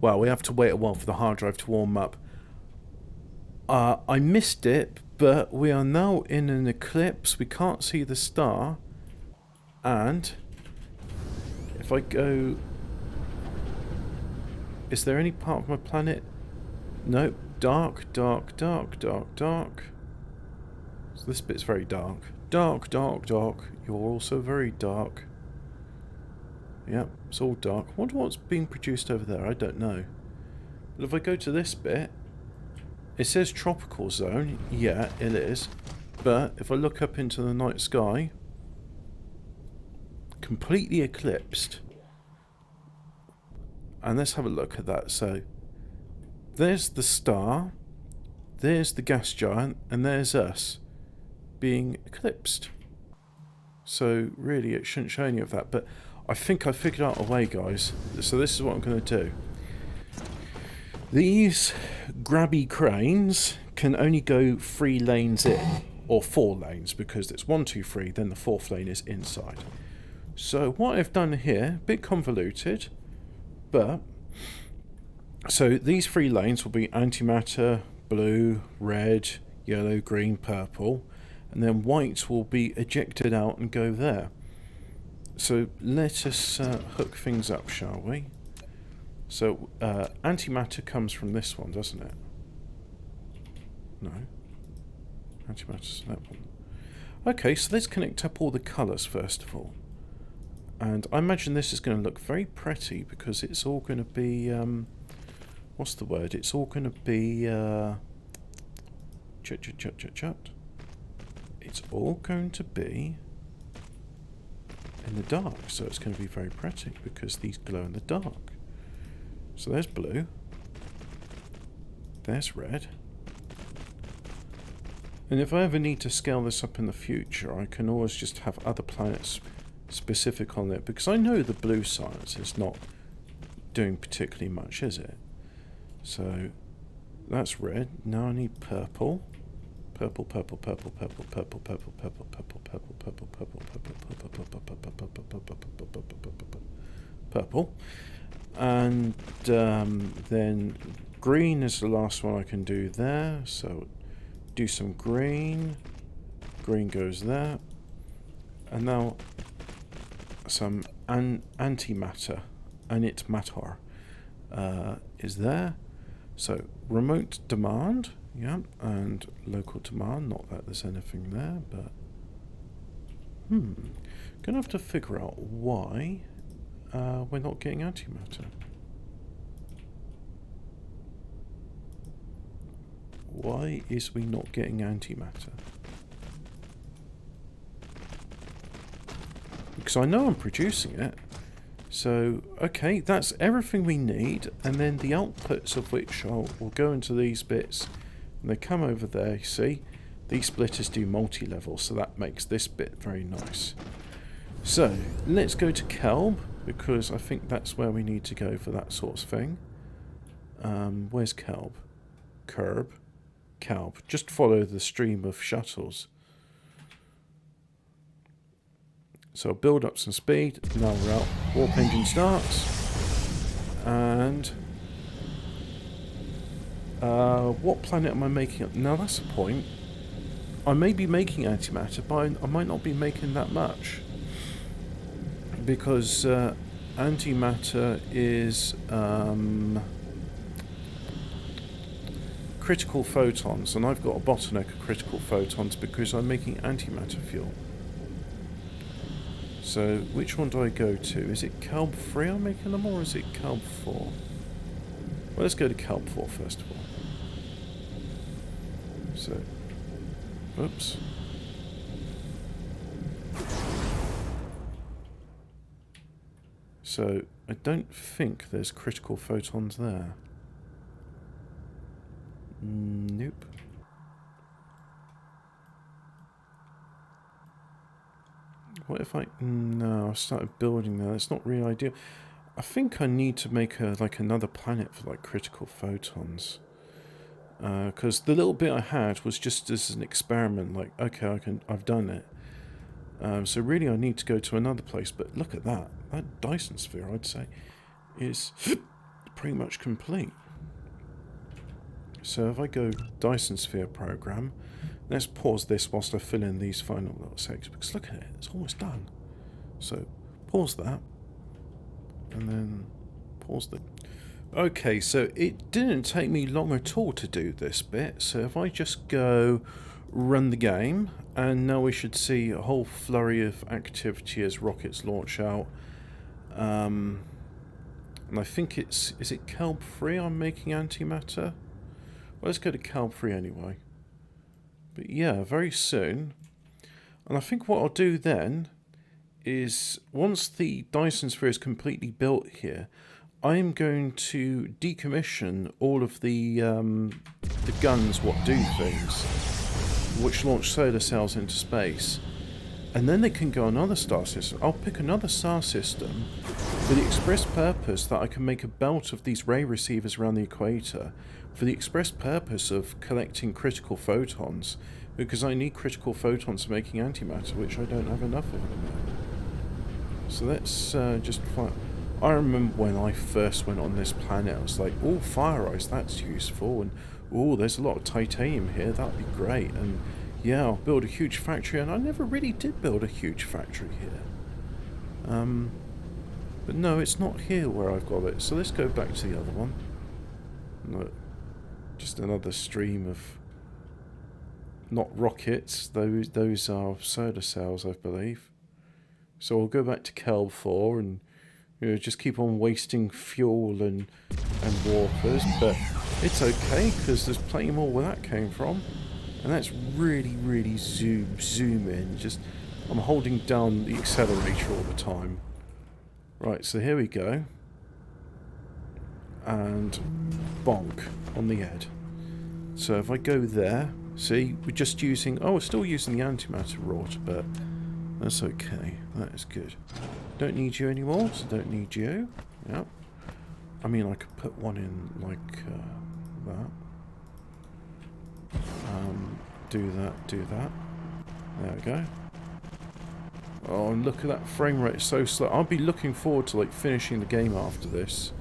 Well, we have to wait a while for the hard drive to warm up. I missed it, but we are now in an eclipse. We can't see the star. And if I go... Is there any part of my planet? No. Dark, dark, dark, dark, dark. So this bit's very dark. Dark, dark, dark. You're also very dark. Yep, it's all dark. I wonder what's being produced over there. I don't know. But if I go to this bit, it says tropical zone. Yeah, it is. But if I look up into the night sky, completely eclipsed. And let's have a look at that. So, there's the star, there's the gas giant, and there's us being eclipsed. So, really, it shouldn't show any of that. But I think I figured out a way, guys. So this is what I'm going to do. These grabby cranes can only go 3 lanes in, or 4 lanes, because it's 1, 2, 3, then the 4th lane is inside. So what I've done here, a bit convoluted, but... So these 3 lanes will be antimatter, blue, red, yellow, green, purple, and then white will be ejected out and go there. So let us hook things up, shall we? So antimatter comes from this one, doesn't it? No. Antimatter's that one. Okay, so let's connect up all the colours first of all. And I imagine this is going to look very pretty because it's all going to be... what's the word? It's all going to be... It's all going to be in the dark, so it's going to be very pretty because these glow in the dark. So there's blue, there's red, and if I ever need to scale this up in the future, I can always just have other planets specific on it, because I know the blue science is not doing particularly much, is it? So that's red. Now I need purple. Purple, purple, purple, purple, purple, purple, purple, purple, purple, purple, purple, purple, purple, purple, purple, and then green is the last one I can do there. So do some green. Green goes there, and now some antimatter, antimatter, is there. So remote demand. Yeah, and local demand, not that there's anything there, but... Gonna have to figure out why we're not getting antimatter. Why is we not getting antimatter? Because I know I'm producing it. So, okay, that's everything we need, and then the outputs of which will go into these bits. And they come over there, you see? These splitters do multi-level, so that makes this bit very nice. So, let's go to Kelb, because I think that's where we need to go for that sort of thing. Where's Kelb? Curb. Kelb. Just follow the stream of shuttles. So build up some speed. Now we're out. Warp engine starts. And... what planet am I making? Now that's a point. I may be making antimatter, but I might not be making that much. Because antimatter is critical photons, and I've got a bottleneck of critical photons because I'm making antimatter fuel. So which one do I go to? Is it Kelb 3 I'm making them, or is it Kelb 4? Well, let's go to Kelb 4 first of all. So, oops. So, I don't think there's critical photons there. Nope. What if I... No, I started building there. That's not really ideal. I think I need to make like another planet for like critical photons. Because the little bit I had was just as an experiment, like, okay, I've done it. So really I need to go to another place, but look at that. That Dyson Sphere, I'd say, is pretty much complete. So if I go Dyson Sphere program, let's pause this whilst I fill in these final little sections, because look at it, it's almost done. So pause that, and then pause the... Okay, so it didn't take me long at all to do this bit, so if I just go run the game, and now we should see a whole flurry of activity as rockets launch out. And I think is it Kelb 3 I'm making antimatter? Well, let's go to Kelb 3 anyway. But yeah, very soon. And I think what I'll do then is, once the Dyson Sphere is completely built here, I'm going to decommission all of the guns what do things, which launch solar cells into space. And then they can go on another star system. I'll pick another star system for the express purpose that I can make a belt of these ray receivers around the equator for the express purpose of collecting critical photons, because I need critical photons for making antimatter, which I don't have enough of at the moment. So let's just find... I remember when I first went on this planet, I was like, oh, fire ice, that's useful, and oh, there's a lot of titanium here, that'd be great, and yeah, I'll build a huge factory, and I never really did build a huge factory here. But no, it's not here where I've got it, so let's go back to the other one. No, just another stream of... not rockets, those are solar cells, I believe. So we'll go back to Kelb 4 and just keep on wasting fuel and warpers, but it's okay because there's plenty more where that came from. And that's really zoom in. Just, I'm holding down the accelerator all the time. Right, so here we go. And bonk on the head. So if I go there, see, we're just using... oh, we're still using the antimatter rod, but that's okay. That is good. Don't need you anymore, so don't need you. Yep. I mean, I could put one in like that. Do that. There we go. Oh, and look at that frame rate, it's so slow. I'll be looking forward to like finishing the game after this,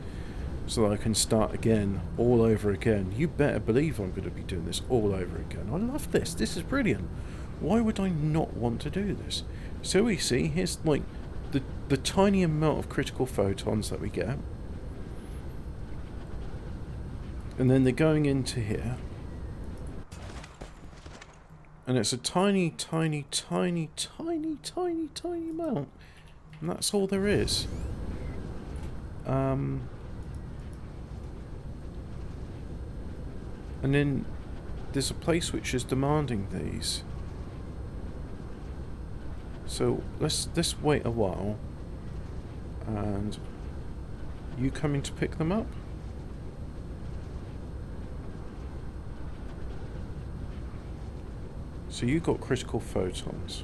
so that I can start again, all over again. You better believe I'm going to be doing this all over again. I love this. This is brilliant. Why would I not want to do this? So we see, here's like the tiny amount of critical photons that we get. And then they're going into here. And it's a tiny amount. And that's all there is. And then there's a place which is demanding these. So let's wait a while. And you coming to pick them up? So you got critical photons.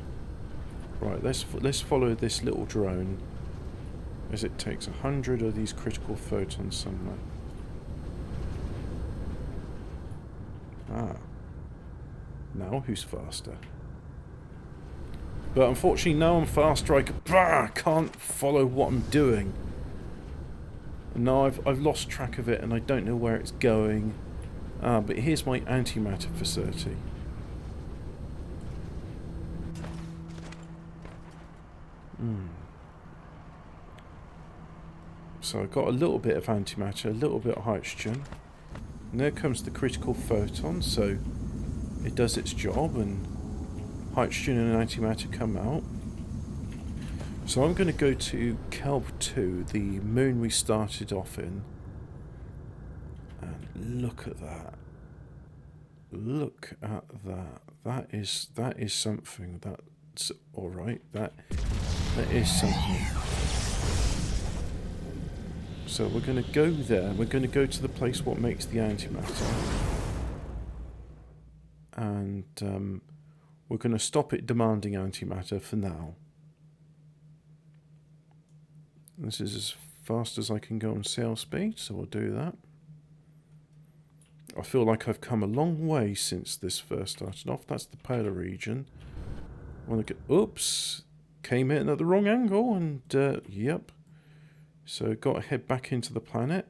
Right, let's follow this little drone as it takes 100 of these critical photons somewhere. Ah. Now who's faster? But unfortunately now I'm faster, I can't follow what I'm doing. And now I've lost track of it and I don't know where it's going. But here's my antimatter facility. So I've got a little bit of antimatter, a little bit of hydrogen. And there comes the critical photon, so it does its job and hydrogen and antimatter come out. So I'm going to go to Kelb 2, the moon we started off in. And look at that. Look at that. That is something. That's alright. That is something. So we're going to go there. We're going to go to the place what makes the antimatter. And we're going to stop it demanding antimatter for now. This is as fast as I can go on sail speed, so we'll do that. I feel like I've come a long way since this first started off. That's the polar region. I want to get... oops! Came in at the wrong angle, and yep. So got to head back into the planet.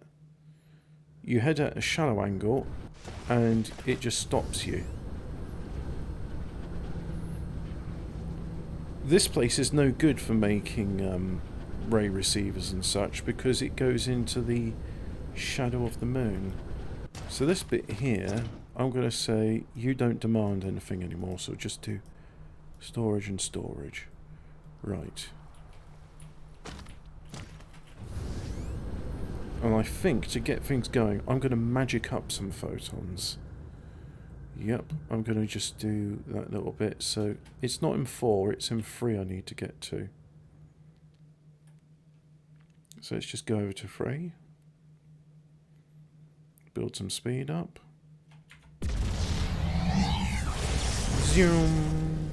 you head at a shallow angle and it just stops you. This place is no good for making ray receivers and such because it goes into the shadow of the moon. So this bit here, I'm going to say you don't demand anything anymore, so just do storage and storage. Right. And I think to get things going, I'm going to magic up some photons. Yep, I'm going to just do that little bit. So it's not in 4, it's in 3 I need to get to. So let's just go over to 3. Build some speed up. Zoom.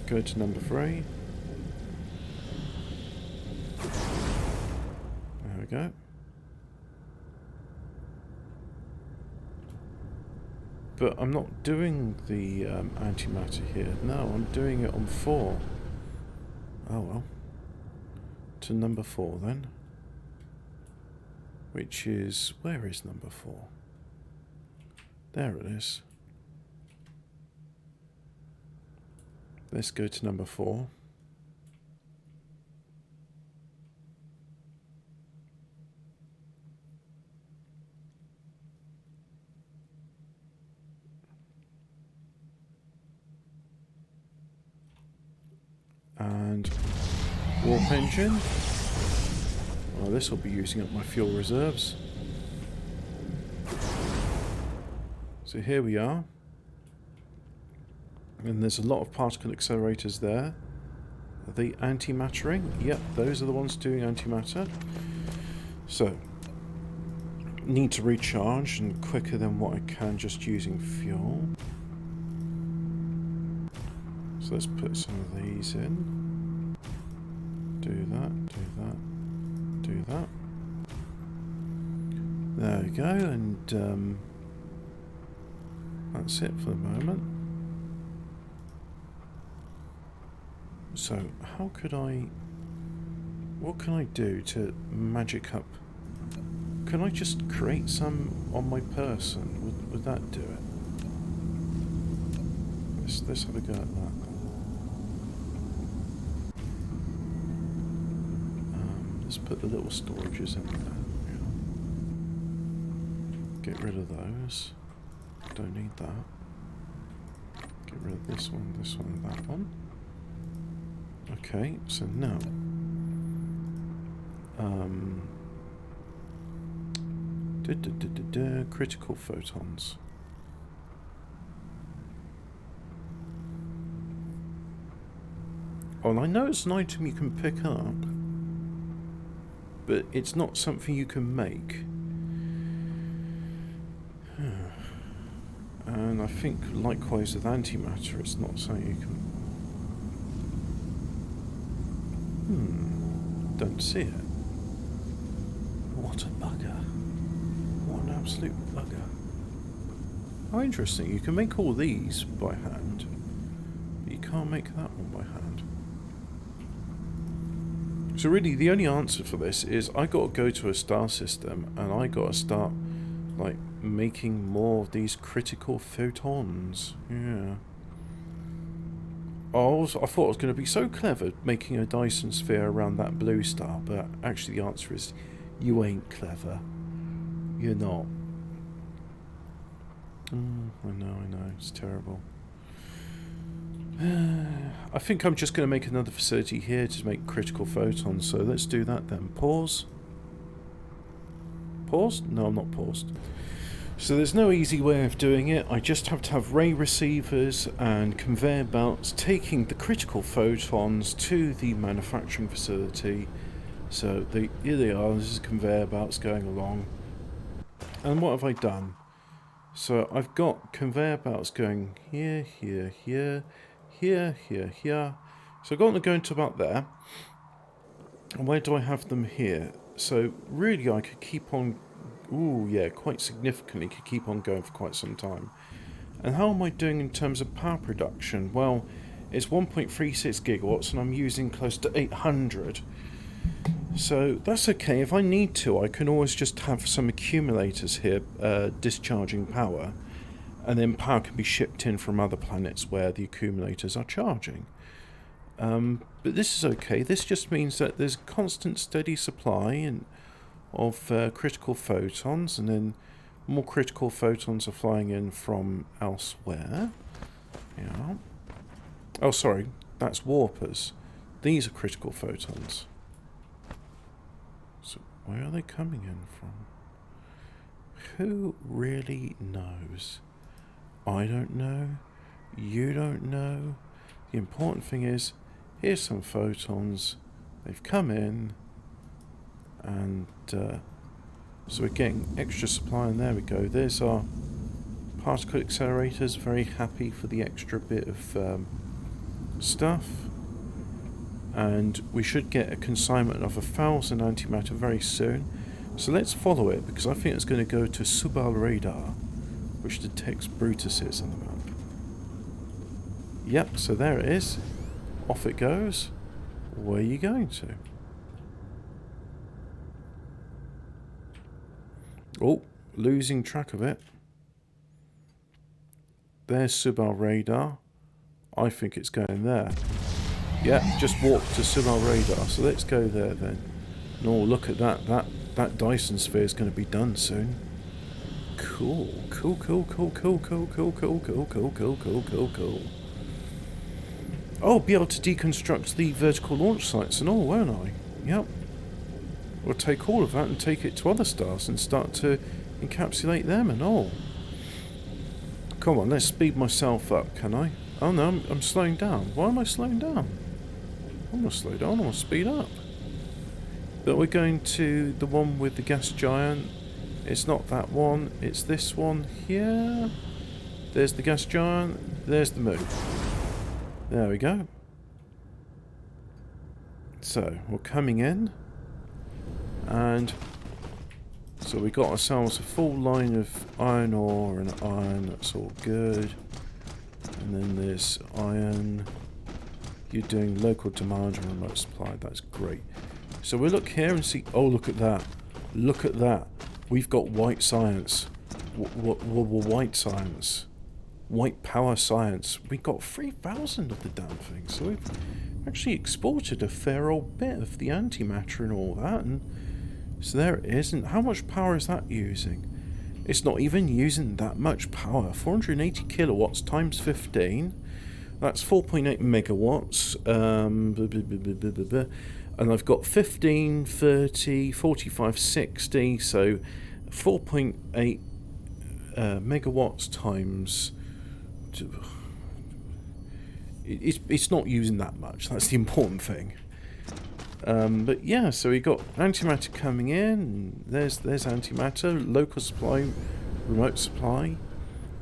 Go to number 3. There we go. But I'm not doing the antimatter here. No, I'm doing it on 4. Oh well. To number 4 then. Which is... where is number 4? There it is. Let's go to number 4. And warp engine. Well, this will be using up my fuel reserves. So here we are. And there's a lot of particle accelerators there. Are they antimattering? Yep, those are the ones doing antimatter. So, need to recharge and quicker than what I can just using fuel. So let's put some of these in. Do that, do that, do that. There we go, and that's it for the moment. So, how could I... what can I do to magic up? Can I just create some on my person? Would that do it? Let's have a go at that. Let's put the little storages in there. Yeah. Get rid of those. Don't need that. Get rid of this one, and that one. Okay, so now critical photons. Oh, and I know it's an item you can pick up, but it's not something you can make. And I think likewise with antimatter, it's not something you can... don't see it. What a bugger. What an absolute bugger. How interesting. You can make all these by hand, but you can't make that one by hand. So really, the only answer for this is I got to go to a star system and I got to start, like, making more of these critical photons. Yeah. I thought I was going to be so clever making a Dyson Sphere around that blue star, but actually the answer is you ain't clever. You're not. I know, it's terrible. I think I'm just going to make another facility here to make critical photons, so let's do that then. Pause. Paused? No, I'm not paused. So there's no easy way of doing it. I just have to have ray receivers and conveyor belts taking the critical photons to the manufacturing facility. So here they are, this is conveyor belts going along. And what have I done? So I've got conveyor belts going here, here, here, here, here, here. So I've got them going to about there. And where do I have them here? So really I could keep on... ooh, yeah, quite significantly, could keep on going for quite some time. And how am I doing in terms of power production? Well, it's 1.36 gigawatts and I'm using close to 800. So that's okay. If I need to, I can always just have some accumulators here discharging power, and then power can be shipped in from other planets where the accumulators are charging. But this is okay. This just means that there's constant steady supply of critical photons, and then more critical photons are flying in from elsewhere. Yeah. Oh, sorry. That's warpers. These are critical photons. So where are they coming in from? Who really knows? I don't know. You don't know. The important thing is, here's some photons. They've come in, and so we're getting extra supply, and there we go. There's our particle accelerators. Very happy for the extra bit of stuff. And we should get a consignment of 1,000 antimatter very soon. So let's follow it, because I think it's going to go to Subal radar, which detects Brutuses on the map. Yep, so there it is. Off it goes. Where are you going to? Oh, losing track of it. There's Subal radar. I think it's going there. Yeah, just walked to Subal radar, so let's go there then. No, look at that. That Dyson Sphere is going to be done soon. Cool. Cool. Oh, be able to deconstruct the vertical launch sites and all, won't I? Yep. We'll take all of that and take it to other stars and start to encapsulate them and all. Come on, let's speed myself up, can I? Oh no, I'm slowing down. Why am I slowing down? I'm not slow down, I want to speed up. But we're going to the one with the gas giant. It's not that one, it's this one here. There's the gas giant, there's the moon. There we go. So, we're coming in. And so we got ourselves a full line of iron ore and iron, that's all good. And then there's iron. You're doing local demand and remote supply, that's great. So we'll look here and see, oh look at that. Look at that. We've got white science. White science. White power science. We got 3,000 of the damn thing, so we've actually exported a fair old bit of the antimatter and all that, and so there it is. And how much power is that using? It's not even using that much power. 480 kilowatts times 15. That's 4.8 megawatts. And I've got 15, 30, 45, 60. So 4.8 megawatts times... It's not using that much. That's the important thing. But yeah, so we got antimatter coming in. There's antimatter, local supply, remote supply.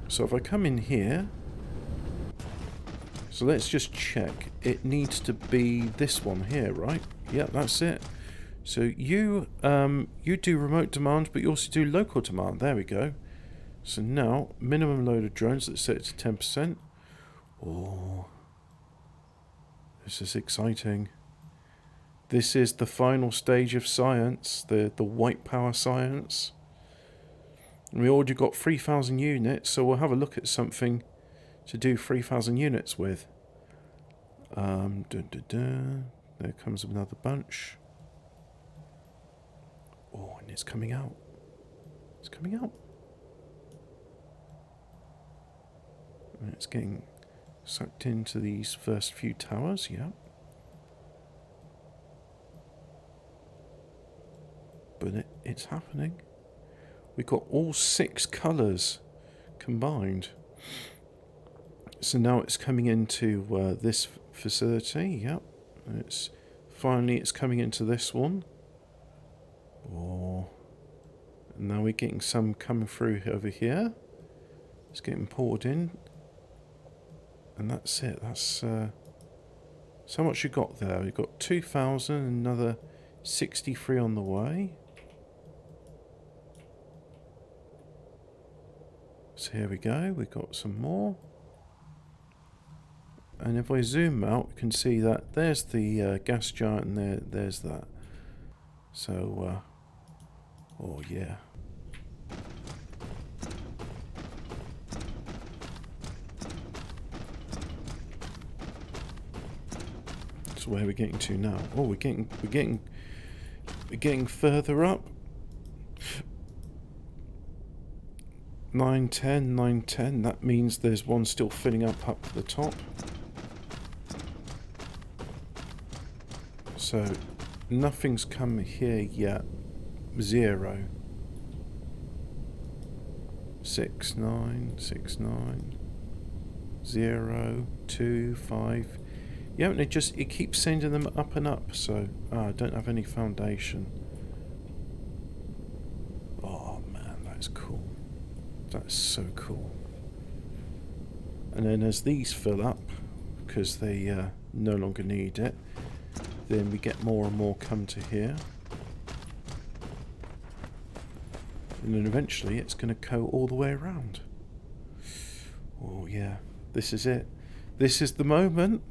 So if I come in here, so let's just check. It needs to be this one here, right? Yeah, that's it. So you do remote demand, but you also do local demand. There we go. So now minimum load of drones. Let's set it to 10%. Oh, this is exciting. This is the final stage of science, the white power science. And we already got 3,000 units, so we'll have a look at something to do 3,000 units with. There comes another bunch. Oh, and it's coming out. It's coming out. And it's getting sucked into these first few towers, yeah. But it's happening. We've got all 6 colours combined. So now it's coming into this facility, yep. It's coming into this one. Oh, and now we're getting some coming through over here. It's getting poured in. And that's it. That's so much you got there. We've got 2,000, another 63 on the way. So here we go, we've got some more. And if I zoom out, we can see that there's the gas giant and there's that. So, oh yeah. So where are we getting to now? Oh, we're getting further up. 9, 10, 9, 10. That means there's one still filling up to the top. So nothing's come here yet. 0. 6, 9, 6, 9. 0, 2, 5. Yeah, and it keeps sending them up and up. So I don't have any foundation. Oh man, that's cool. That's so cool. And then as these fill up, because they no longer need it, then we get more and more come to here. And then eventually it's going to go all the way around. Oh yeah, this is it. This is the moment.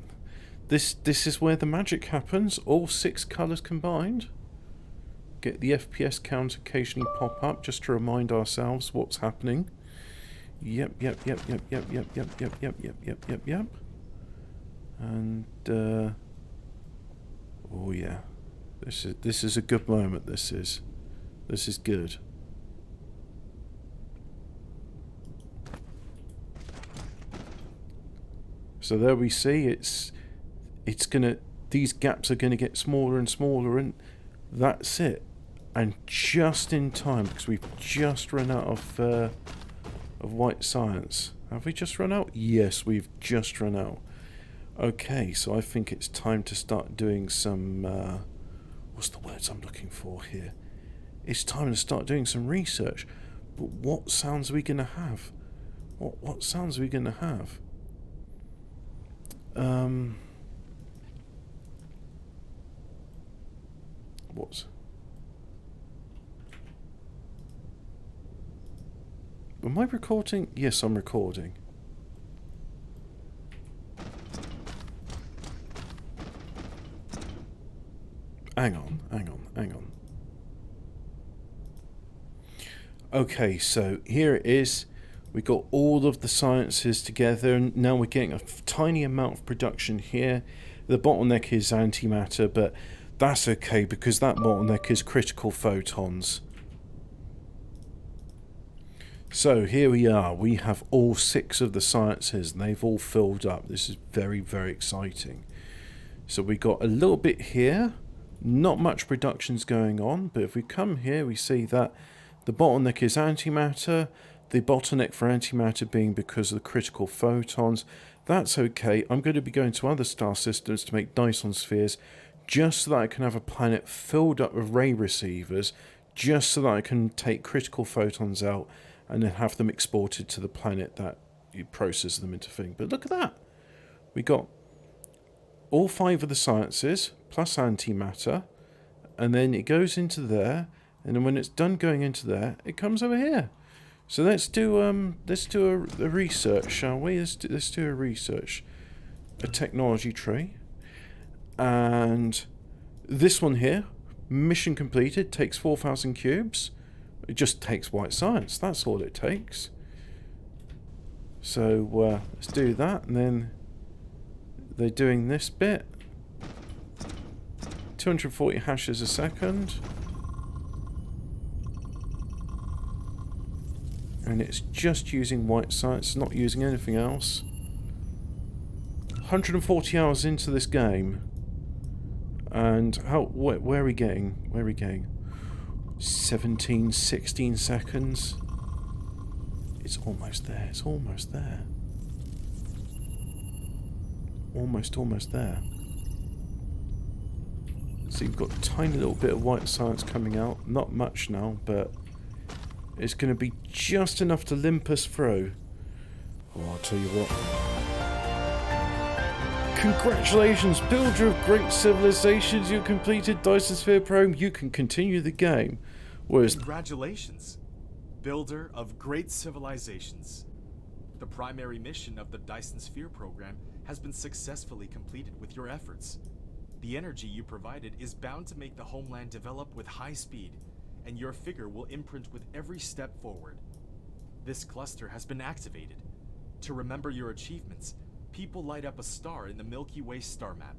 This is where the magic happens. All 6 colours combined. Get the FPS count occasionally pop up just to remind ourselves what's happening. Yep. And oh yeah, this is a good moment. This is good. So there we see these gaps are gonna get smaller and smaller, and that's it. And just in time, because we've just run out of white science. Have we just run out? Yes, we've just run out. Okay, so I think it's time to start doing some what's the words I'm looking for here? It's time to start doing some research. But what sounds are we gonna have? What sounds are we gonna have? What? Am I recording? Yes, I'm recording. Hang on. Okay, so here it is. We got all of the sciences together, and now we're getting a tiny amount of production here. The bottleneck is antimatter, but that's okay because that bottleneck is critical photons. So here we are. We have all 6 of the sciences, and they've all filled up. This is very, very exciting. So we got a little bit here. Not much production's going on, but if we come here, we see that the bottleneck is antimatter. The bottleneck for antimatter being because of the critical photons. That's okay. I'm going to be going to other star systems to make Dyson spheres, just so that I can have a planet filled up with ray receivers, just so that I can take critical photons out and then have them exported to the planet that you process them into thing. But look at that. We got all 5 of the sciences plus antimatter, and then it goes into there, and then when it's done going into there, it comes over here. So let's do a research, shall we? Let's do a research, a technology tree, and this one here, mission completed, takes 4,000 cubes. It just takes white science. That's all it takes. So let's do that, and then they're doing this bit. 240 hashes a second. And it's just using white science, not using anything else. 140 hours into this game. And where are we getting? 17, 16 seconds. It's almost there. Almost there. So you've got a tiny little bit of white science coming out. Not much now, but it's going to be just enough to limp us through. Oh, I'll tell you what. Congratulations, builder of great civilizations. You completed Dyson Sphere Pro. You can continue the game. Congratulations, builder of great civilizations. The primary mission of the Dyson Sphere program has been successfully completed with your efforts. The energy you provided is bound to make the homeland develop with high speed, and your figure will imprint with every step forward. This cluster has been activated. To remember your achievements, people light up a star in the Milky Way star map.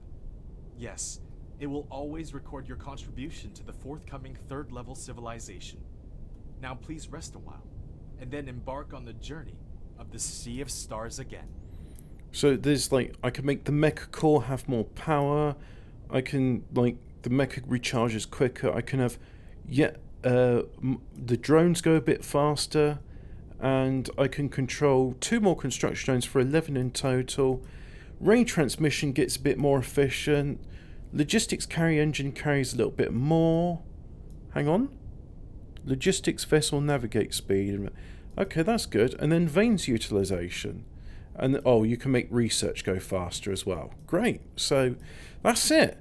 Yes, it will always record your contribution to the forthcoming third-level civilization. Now please rest a while, and then embark on the journey of the Sea of Stars again. So there's like, I can make the mecha core have more power. I can, like, the mecha recharges quicker. I can have, the drones go a bit faster. And I can control 2 more construction drones for 11 in total. Ray transmission gets a bit more efficient. Logistics carry engine carries a little bit more. Hang on. Logistics vessel navigate speed. Okay, that's good. And then vanes utilization. And oh, you can make research go faster as well. Great. So that's it.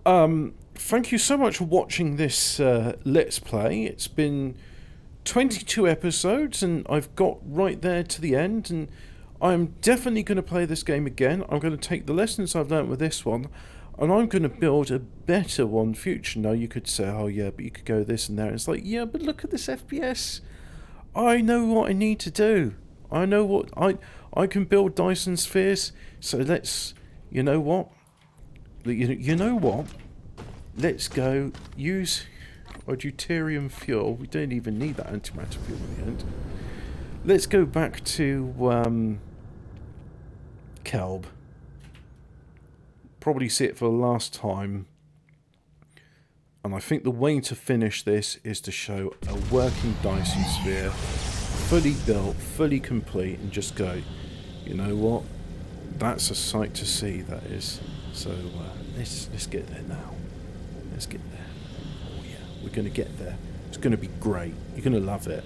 Thank you so much for watching this Let's Play. It's been 22 episodes, and I've got right there to the end, and I'm definitely going to play this game again. I'm going to take the lessons I've learnt with this one, and I'm going to build a better one future. Now, you could say, oh yeah, but you could go this and there. It's like, yeah, but look at this FPS. I know what I need to do. I know what I can build Dyson Spheres. So let's, you know what? You know what? Let's go use or deuterium fuel. We don't even need that antimatter fuel in the end. Let's go back to Kelb. Probably see it for the last time. And I think the way to finish this is to show a working Dyson Sphere, fully built, fully complete, and just go, you know what? That's a sight to see, that is. So let's get there now. Let's get there. We're going to get there. It's going to be great. You're going to love it.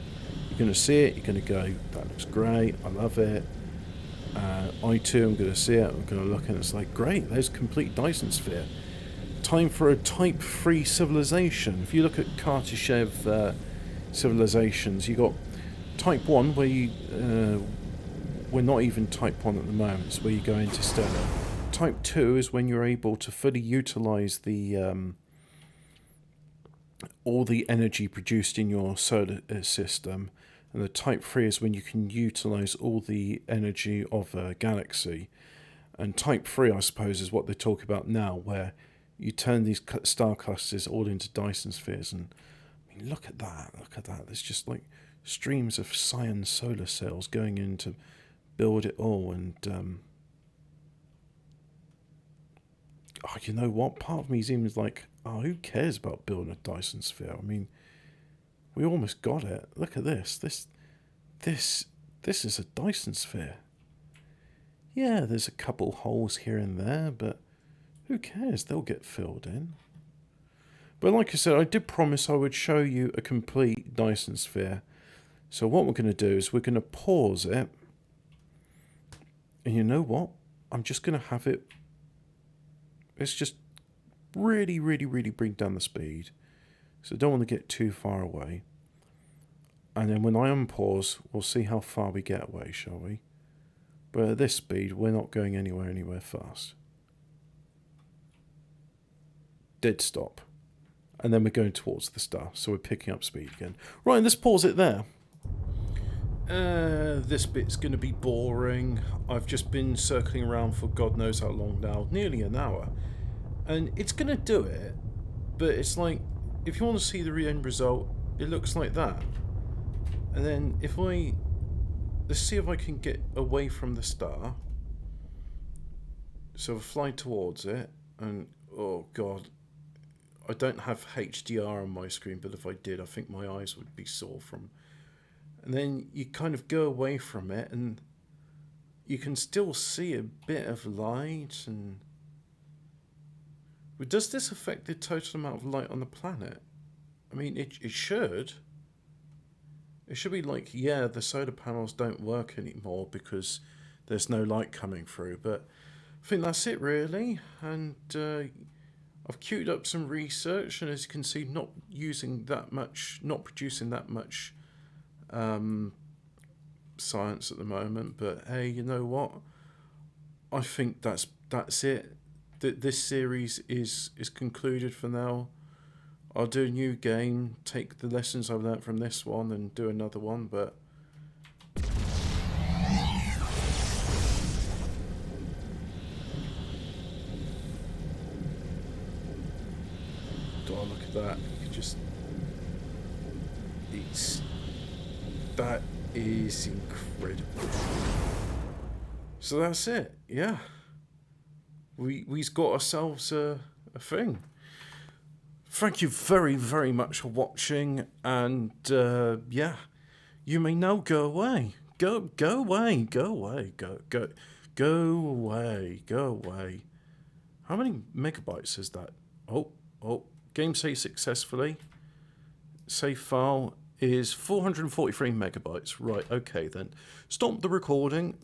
You're going to see it. You're going to go, that looks great. I love it. I too am going to see it. I'm going to look and it's like, great. There's a complete Dyson Sphere. Time for a Type 3 civilization. If you look at Kartashev civilizations, you got Type 1 where you... we're not even Type 1 at the moment. It's where you go interstellar. Type 2 is when you're able to fully utilize the... all the energy produced in your solar system, and the Type 3 is when you can utilize all the energy of a galaxy. And Type 3, I suppose, is what they talk about now, where you turn these star clusters all into Dyson spheres. And I mean, look at that, there's just like streams of cyan solar cells going in to build it all. And oh, you know what, part of me seems like, oh, who cares about building a Dyson Sphere? I mean, we almost got it. Look at this. This is a Dyson Sphere. Yeah, there's a couple holes here and there, but who cares? They'll get filled in. But like I said, I did promise I would show you a complete Dyson Sphere. So what we're going to do is we're going to pause it. And you know what? I'm just going to have it... It's just really bring down the speed. So don't want to get too far away. And then when I unpause, we'll see how far we get away, shall we? But at this speed, we're not going anywhere fast. Dead stop. And then we're going towards the star, so we're picking up speed again. Right, let's pause it there. This bit's going to be boring. I've just been circling around for God knows how long now, nearly an hour. And it's going to do it, but it's like, if you want to see the end result, it looks like that. And then if let's see if I can get away from the star. So I'll fly towards it, and oh God, I don't have HDR on my screen, but if I did, I think my eyes would be sore from. And then you kind of go away from it, and you can still see a bit of light. And but does this affect the total amount of light on the planet? I mean, it should. It should be like, yeah, the solar panels don't work anymore because there's no light coming through. But I think that's it, really. And I've queued up some research, and as you can see, not producing that much science at the moment. But hey, you know what? I think that's it. this series is concluded for now. I'll do a new game, take the lessons I've learnt from this one and do another one, but... Oh, look at that. You just... That is incredible. So that's it, yeah. We've got ourselves a thing. Thank you very, very much for watching, and yeah, you may now go away. Go away, go away, go away. How many megabytes is that? Oh, game saved successfully. Save file is 443 megabytes. Right, okay then. Stop the recording.